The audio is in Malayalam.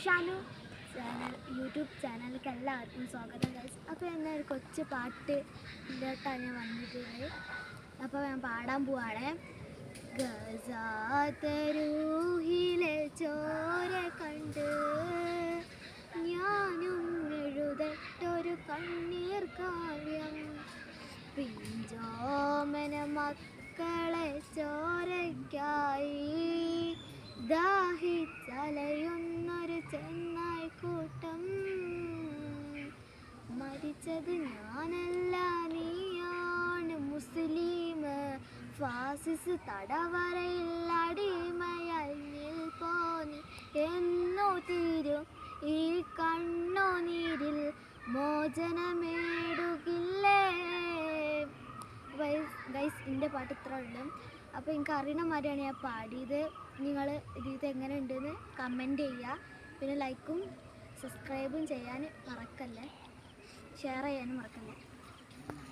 ഷാനു യൂട്യൂബ് ചാനലിലേക്ക് എല്ലാവർക്കും സ്വാഗതം ഗൈസ്. അപ്പോൾ എന്നാൽ ഒരു കൊച്ചു പാട്ടിൻ്റെട്ടാണ് ഞാൻ വന്നിട്ടുള്ളത്. അപ്പോൾ ഞാൻ പാടാൻ പോവാണ്. ഗസാതരൂഹിലെ ചോര കണ്ട് ഞാനും എഴുതട്ടൊരു കണ്ണീർ കാവ്യം, പിഞ്ചോമന മക്കളെ ചോരയ്ക്കായി ദാഹിച്ചലയുന്നൊരു ചെന്നായ്ക്കൂട്ടം. മരിച്ചത് ഞാനല്ല, നീയാണ് മുസ്ലിം. ഫാസിസ് തടവറയിൽ അടിമയായി നിൽപ്പോനി. എന്നോ തീരും ഈ കണ്ണുനീരിൽ മോചനമേടുകില്ലേ. ഗൈസ്, എൻ്റെ പാട്ട് ഇത്ര ഉണ്ട്. അപ്പോൾ എനിക്ക് അറിയണ മാതിരിയാണ് ഞാൻ പാടിയത്. നിങ്ങൾ ഇത് എങ്ങനെ ഉണ്ടെന്ന് കമൻറ്റ് ചെയ്യുക. പിന്നെ ലൈക്കും സബ്സ്ക്രൈബും ചെയ്യാൻ മറക്കല്ലേ, ഷെയർ ചെയ്യാനും മറക്കല്ലേ.